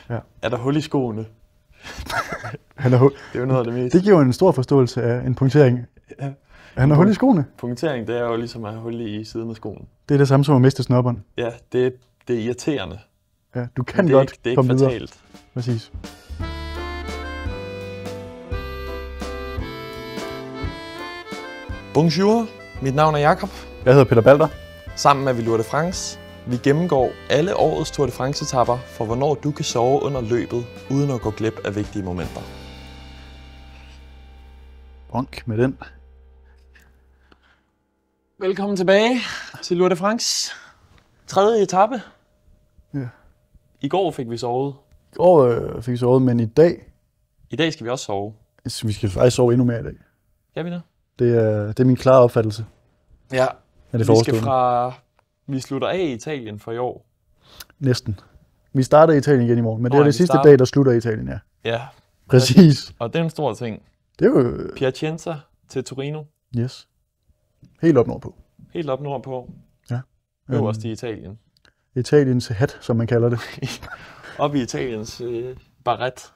Ja. Er der hul i skoene? Det er jo noget af det mest. Det giver en stor forståelse af en punktering. Ja. Han har hul i skoene. Punktering, det er jo ligesom at have hul i siden af skoen. Det er det samme som at miste snobberen. Ja, det er irriterende. Ja, du kan det godt det er komme ikke videre. fatalt. Præcis. Bonjour, mit navn er Jakob. Jeg hedder Peter Balder. Sammen er vi Tour de France. Vi gennemgår alle årets Tour de France-etapper for hvornår du kan sove under løbet, uden at gå glip af vigtige momenter. Bonk med den. Velkommen tilbage til Tour de France. 3. etape. Ja. I går fik vi sovet. I går fik vi sovet, men i dag... I dag skal vi også sove. Vi skal faktisk sove endnu mere i dag. Kan vi det? Det er min klare opfattelse. Ja. Er det Vi slutter af i Italien for i år. Næsten. Vi starter i Italien igen i morgen, men det er det sidste dag, der slutter i Italien, ja. Ja. Præcis. Og det er en stor ting. Det er jo... Piacenza til Torino. Yes. Helt op nordpå. Helt op nordpå. Ja. Øverst i Italien. Italiens hat, som man kalder det. Op i Italiens baret.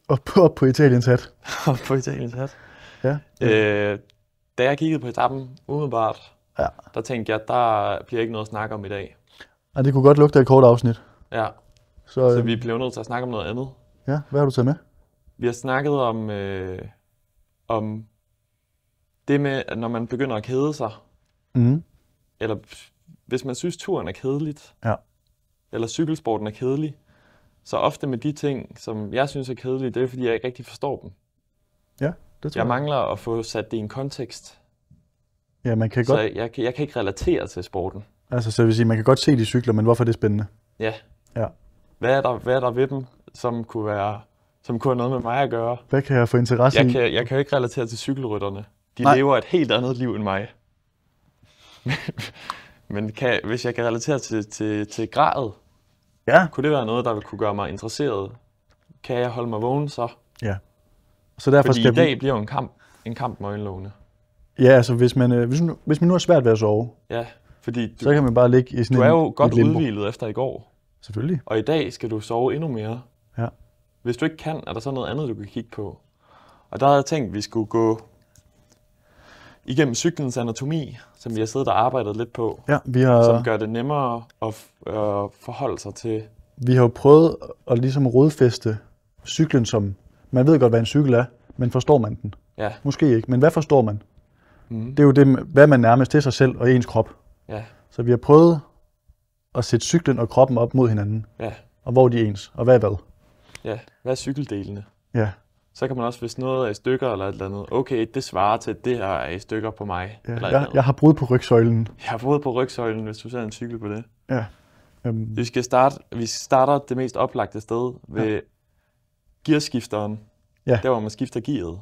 Op på Italiens hat. Op på Italiens hat. Ja. Da jeg kiggede på etappen umiddelbart, ja. Der tænkte jeg, at der bliver ikke noget at snakke om i dag. Ja, det kunne godt lugte af et kort afsnit. Ja, så vi bliver nødt til at snakke om noget andet. Ja, hvad har du taget med? Vi har snakket om det med, at når man begynder at kede sig, eller hvis man synes, turen er kedeligt, eller cykelsporten er kedelig, så ofte med de ting, som jeg synes er kedelige, det er fordi, jeg ikke rigtig forstår dem. Ja, det tror jeg mangler at få sat det i en kontekst. Ja, man kan så godt... jeg kan ikke relatere til sporten. Altså, så vil sige, man kan godt se de cykler, men hvorfor er det spændende? Ja. Ja. Hvad er der ved dem, som kunne have noget med mig at gøre? Hvad kan jeg få interesse i? Jeg kan jo ikke relatere til cykelrytterne. De Nej. lever et helt andet liv end mig. Men hvis jeg kan relatere til gradet, kunne det være noget, der ville kunne gøre mig interesseret? Kan jeg holde mig vågen så? Ja. Så derfor fordi i dag bliver jo en kamp med øjenlågene. Ja, altså hvis man nu har svært ved at sove, fordi så kan man bare ligge i sådan du er jo godt udhvilet efter i går. Selvfølgelig. Og i dag skal du sove endnu mere. Ja. Hvis du ikke kan, er der så noget andet, du kan kigge på. Og der havde jeg tænkt, at vi skulle gå igennem cyklens anatomi, som vi har siddet og arbejdet lidt på. Ja, som gør det nemmere at forholde sig til. Vi har jo prøvet at ligesom rodfæste cyklen som, man ved godt, hvad en cykel er, men forstår man den? Ja. Måske ikke, men hvad forstår man? Det er jo det, hvad man nærmest til sig selv og ens krop. Ja. Så vi har prøvet at sætte cyklen og kroppen op mod hinanden. Ja. Og hvor de er ens, og hvad er hvad? Ja, hvad er cykeldelene? Ja. Så kan man også, hvis noget er i stykker eller et eller andet, okay, det svarer til, at det her er i stykker på mig. Ja, eller jeg har brud på rygsøjlen. Jeg har brud på rygsøjlen, hvis du ser en cykel på det. Ja. Vi starter det mest oplagte sted ved gearskifteren. Ja. Der, hvor man skifter gearet.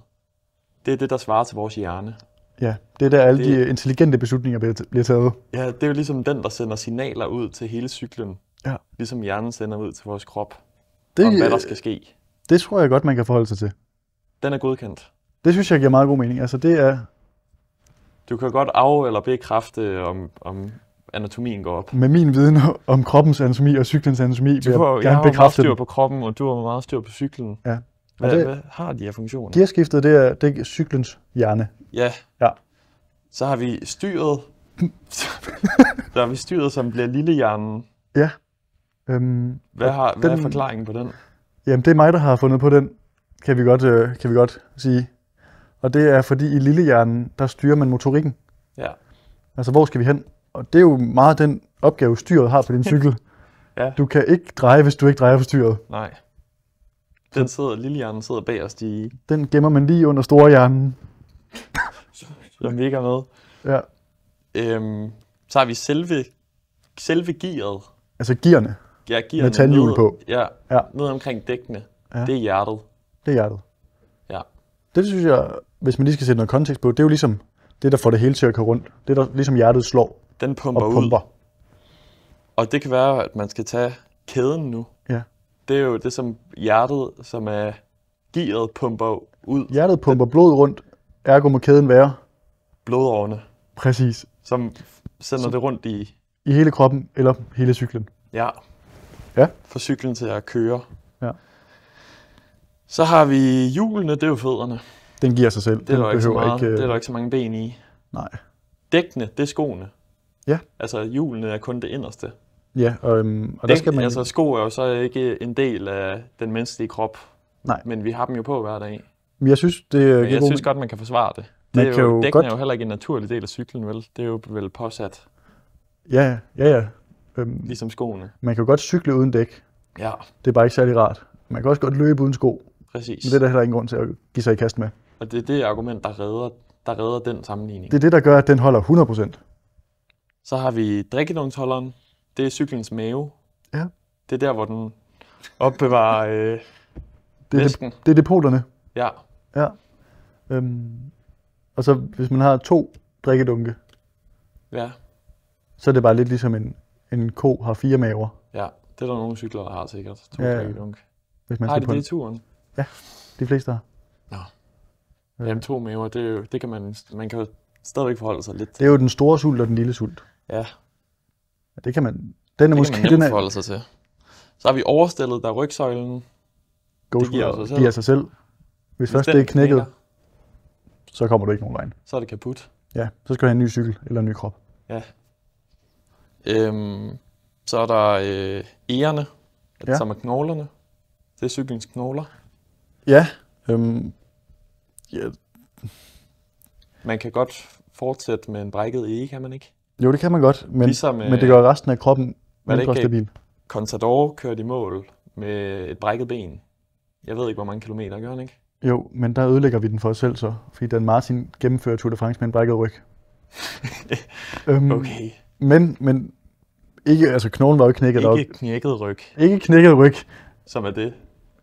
Det er det, der svarer til vores hjerne. Ja, det er der alle de intelligente beslutninger bliver taget. Ja, det er jo ligesom den, der sender signaler ud til hele cyklen. Ja. Ligesom hjernen sender ud til vores krop. Om hvad der skal ske. Det tror jeg godt, man kan forholde sig til. Den er godkendt. Det synes jeg giver meget god mening. Altså det er... Du kan godt af- eller bekræfte, om anatomien går op. Med min viden om kroppens anatomi og cyklens anatomi vil jeg gerne bekræfte meget styr på kroppen, og du har meget styr på cyklen. Ja. Hvad har de her funktioner? Gearskiftet, det er cyklens hjerne. Ja. Ja. Så har vi styret. Der har vi styret, som bliver lillehjernen. Ja. Hvad er forklaringen på den? Jamen, det er mig, der har fundet på den, kan vi godt sige. Og det er, fordi i lillehjernen, der styrer man motorikken. Ja. Altså, hvor skal vi hen? Og det er jo meget den opgave, styret har på din cykel. Ja. Du kan ikke dreje, hvis du ikke drejer på styret. Nej. Lillehjernen sidder bagerst i... Den gemmer man lige under storehjernen. Som vi ikke har med. Ja. Så har vi selve gearet. Altså gearne. Ja, gearne. Med tandhjul på. Ja, ned omkring dækkene. Ja. Det er hjertet. Det er hjertet. Ja. Det synes jeg, hvis man lige skal sætte noget kontekst på, det er jo ligesom det, der får det hele til at køre rundt. Det der ligesom hjertet slår. Den pumper ud. Og det kan være, at man skal tage kæden nu. Ja. Det er jo det, som hjertet, som er gearet, pumper ud. Hjertet pumper blod rundt, ergo må kæden være? Blodårene. Præcis. Som sender det rundt i... I hele kroppen, eller hele cyklen. Ja. Få cyklen til at køre. Ja. Så har vi hjulene, det er jo fødderne. Den giver sig selv. Det er der ikke så meget. Det er der ikke så mange ben i. Nej. Dækkene, det er skoene. Ja. Altså hjulene er kun det inderste. Ja, og der skal man... Altså sko er jo så ikke en del af den menneskelige krop. Nej. Men vi har dem jo på hver dag. Men jeg synes, jeg synes godt, man kan forsvare det. Dækken er jo heller ikke en naturlig del af cyklen, vel? Det er jo vel påsat. Ja. Ligesom skoene. Man kan jo godt cykle uden dæk. Ja. Det er bare ikke særlig rart. Man kan også godt løbe uden sko. Præcis. Men det er der heller ingen grund til at give sig i kast med. Og det er det argument, der redder den sammenligning. Det er det, der gør, at den holder 100%. Så har vi drikkedunksholderen. Det er cyklens mave. Ja. Det er der, hvor den opbevarer væsken. Det er depoterne. Ja. Ja. Og så hvis man har 2 drikkedunke, ja, så er det bare lidt ligesom en ko har 4 maver. Ja, det er der nogle cykler, der har sikkert. 2 drikkedunke. Hvis man har de det i turen? Ja, de fleste har. Nå. Jamen 2 maver, det kan man kan jo stadigvæk forholde sig lidt til. Det er jo den store sult og den lille sult. Ja. Det kan man... Den er det måske kan man nemt forholde sig til. Så har vi overstillet, der er rygsøjlen. Det giver sig selv. Hvis først det er knækket, så kommer du ikke nogen vej. Så er det kaput. Ja, så skal du have en ny cykel eller en ny krop. Ja. Så er der egerne, som er knoglerne. Det er cyklens knogler. Ja. Man kan godt fortsætte med en brækket ege, kan man ikke? Jo, det kan man godt, men, ligesom, men det gør resten af kroppen mindre stabil. Contador kørte i mål med et brækket ben. Jeg ved ikke, hvor mange kilometer gør han ikke? Jo, men der ødelægger vi den for os selv så, fordi Dan Martin gennemfører Tour de France med en brækket ryg. Okay. Men ikke, altså knoglen var jo knækket op. Ikke knækket ryg. Ikke knækket ryg. Som er det.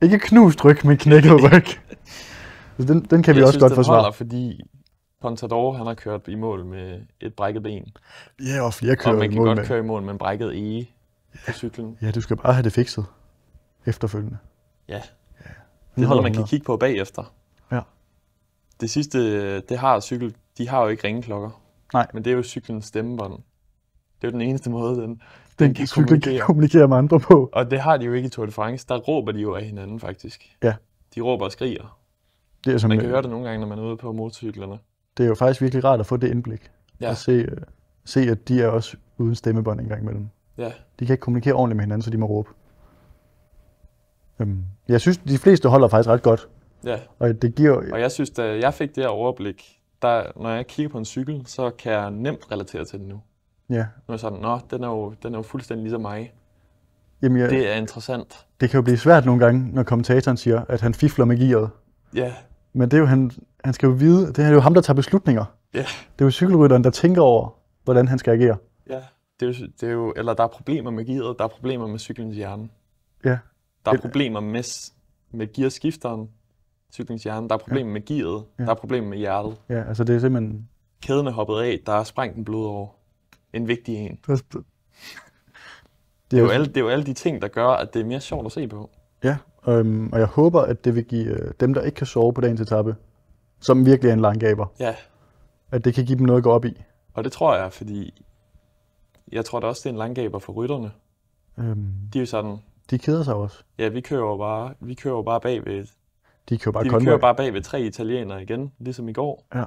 Ikke knust ryg, men knækket ryg. Så den kan vi også godt forsvare. Jeg synes, fordi Contador, han har kørt i mål med et brækket ben. Ja, og flere kører i mål med. Og man kan godt køre i mål med en brækket ege på cyklen. Ja, du skal bare have det fikset efterfølgende. Ja. Det er noget, man kan kigge på bagefter. Ja. Det sidste, det har cykel, de har jo ikke ringeklokker. Nej. Men det er jo cyklens stemmebånd. Det er jo den eneste måde, den kan kommunikere med andre på. Og det har de jo ikke i Tour de France. Der råber de jo af hinanden, faktisk. Ja. De råber og skriger. Det er man kan høre det nogle gange, når man er ude på motorcyklerne. Det er jo faktisk virkelig rart at få det indblik. Ja. Og se, at de er også uden stemmebånd en gang imellem. Ja. De kan ikke kommunikere ordentligt med hinanden, så de må råbe. Jeg synes, de fleste holder faktisk ret godt. Ja. Og jeg synes, da jeg fik det her overblik, når jeg kigger på en cykel, så kan jeg nemt relatere til den nu. Ja. Nu er jeg sådan, den er jo fuldstændig ligesom mig. Jamen, det er interessant. Det kan jo blive svært nogle gange, når kommentatoren siger, at han fifler med gearet. Ja. Men det er jo, han skal jo vide, det er jo ham, der tager beslutninger. Ja. Det er jo cykelrytteren, der tænker over, hvordan han skal agere. Ja, det er jo, eller der er problemer med gearet, der er problemer med cyklens hjerne. Ja. Der er problemer med gearskifteren, cyklens hjerne. Der er problemer med gearet. Ja. Der er problemer med hjertet. Ja, altså det er simpelthen... Kæden er hoppet af, der er sprængt en blodår. En vigtig en. Det er jo alle de ting, der gør, at det er mere sjovt at se på. Ja, og jeg håber, at det vil give dem, der ikke kan sove på dagens etape, som virkelig er en langgaber, at det kan give dem noget at gå op i. Og det tror jeg, fordi jeg tror da også, det er en langgaber for rytterne. De er jo sådan... De keder sig også. Ja, vi kører jo bare bagved... De kører bare bagved 3 italienere igen, ligesom i går. Ja.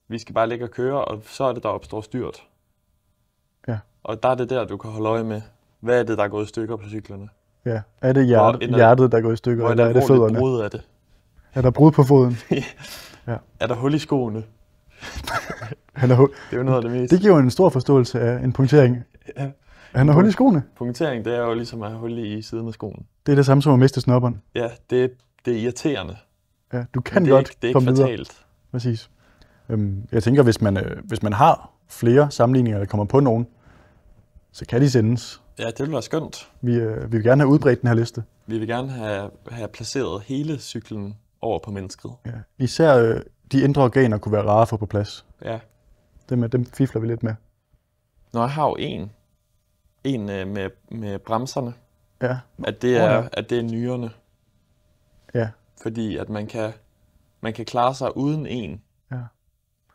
Vi skal bare ligge og køre, og så er det, der opstår styrt. Ja. Og der er det der, du kan holde øje med. Hvad er det, der er gået i stykker på cyklerne? Ja. Er det hjertet, der er gået i stykker, eller er det fødderne? Hvor er det? Er der brud på foden? Ja. Er der hul i skoene? Det er jo noget af det mest. Det giver jo en stor forståelse af en punktering. Ja. Han har hul i skoene. Punktering, det er jo ligesom at have hul i siden af skoen. Det er det samme som at miste snobberen. Ja, det er irriterende. Ja, du kan godt det er komme ikke fatalt. Præcis. Jeg tænker, hvis man har flere sammenligninger, der kommer på nogen, så kan de sendes. Ja, det vil være skønt. Vi vil gerne have udbredt den her liste. Vi vil gerne have placeret hele cyklen over på mennesket. Ja. Især de indre organer kunne være rare at få på plads. Ja. Dem fifler vi lidt med. Når jeg har jo en med bremserne. Ja. At det er nyrerne. Ja. Fordi at man kan klare sig uden en. Ja.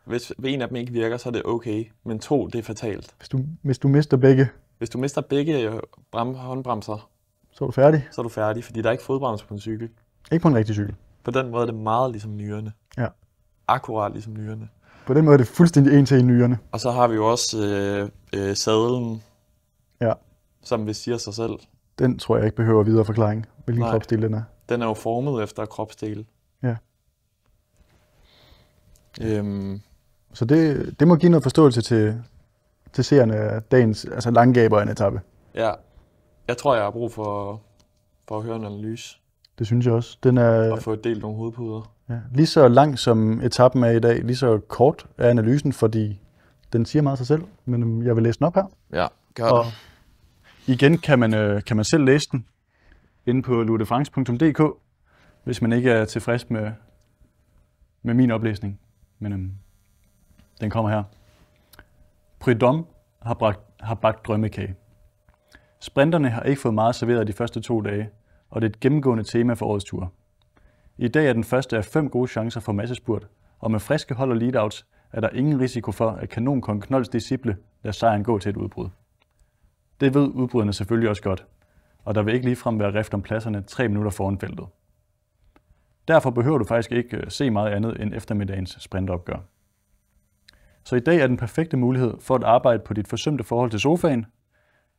Hvis en af dem ikke virker, så er det okay. Men 2, det er fatalt. Hvis du mister begge, Hvis du mister begge håndbremser, så er du færdig. Så er du færdig, fordi der er ikke fodbremse på en cykel. Ikke på en rigtig cykel. På den måde er det meget ligesom nyrerne. Ja. Akkurat ligesom nyrerne. På den måde er det fuldstændig en til i nyrerne. Og så har vi jo også sadlen, ja. Som vi siger sig selv. Den tror jeg ikke behøver videre forklaring, hvilken kropsdel den er. Den er jo formet efter kropsdel. Ja. Så det må give noget forståelse til seerne af dagens langgaber af en etape. Ja, jeg tror, jeg har brug for at høre en analyse. Det synes jeg også. Den er, og få delt nogle hovedpuder. Ja, lige så lang som etappen er i dag, lige så kort er analysen, fordi den siger meget sig selv. Men jeg vil læse den op her. Ja, gør det. Og igen kan man selv læse den inde på lourdefrance.dk, hvis man ikke er tilfreds med min oplæsning. Men den kommer her. Prud'homme har bagt drømmekage. Sprinterne har ikke fået meget serveret de første 2 dage, og det er et gennemgående tema for årets tur. I dag er den første af 5 gode chancer for massespurt, og med friske hold og leadouts er der ingen risiko for, at kanonkong Knolds disciple lader sejren gå til et udbrud. Det ved udbryderne selvfølgelig også godt, og der vil ikke ligefrem være rift om pladserne 3 minutter foran feltet. Derfor behøver du faktisk ikke se meget andet end eftermiddagens sprintopgør. Så i dag er den perfekte mulighed for at arbejde på dit forsømte forhold til sofaen.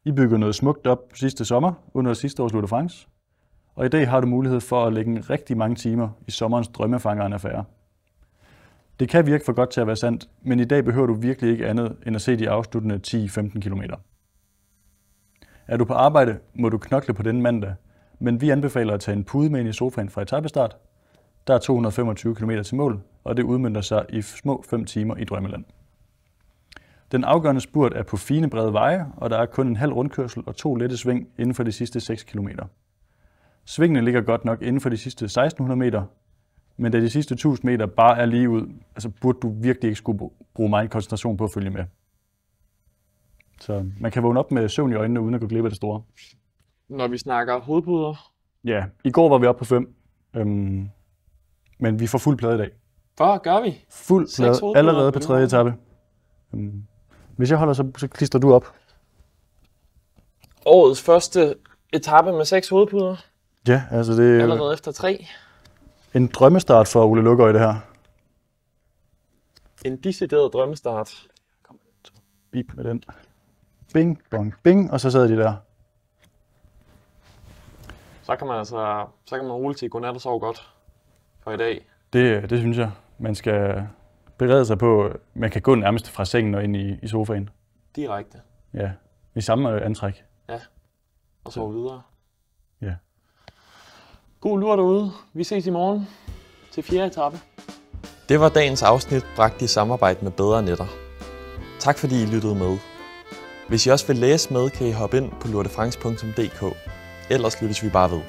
I bygger noget smukt op sidste sommer under sidste års Tour de France, og i dag har du mulighed for at lægge rigtig mange timer i sommerens drømmefangeren affære. Det kan virke for godt til at være sandt, men i dag behøver du virkelig ikke andet end at se de afsluttende 10-15 km. Er du på arbejde, må du knokle på denne mandag, men vi anbefaler at tage en pude med ind i sofaen fra etapestart. Der er 225 km til mål, og det udmønter sig i små 5 timer i drømmeland. Den afgørende spurt er på fine brede veje, og der er kun en halv rundkørsel og 2 lette sving inden for de sidste 6 km. Svingene ligger godt nok inden for de sidste 1600 meter, men da de sidste 1000 meter bare er lige ud, burde du virkelig ikke skulle bruge meget koncentration på at følge med. Så man kan vågne op med søvn i øjnene uden at gå glip af det store. Når vi snakker hovedpuder? Ja, i går var vi oppe på 5, men vi får fuld plade i dag. Hvad gør vi? Fuld plade allerede på 3. etape. Hvis jeg holder, så klistrer du op. Årets første etape med 6 hovedpuder. Ja, altså det er allerede efter 3. En drømmestart for Ole Lukøje, det her. En decideret drømmestart. Kom bip med den. Bing, bong, bing, og så sad de der. Så kan man roligt sige godnat og sove godt for i dag. Det synes jeg. Man skal berede sig på, man kan gå nærmest fra sengen og ind i sofaen. Direkte. Ja, i samme antræk. Ja, og sove videre. Ja. God lur derude. Vi ses i morgen til 4. etape. Det var dagens afsnit bragt i samarbejde med Bedre Netter. Tak fordi I lyttede med. Hvis I også vil læse med, kan I hoppe ind på lourdefrance.dk. Ellers lyttes vi bare ved.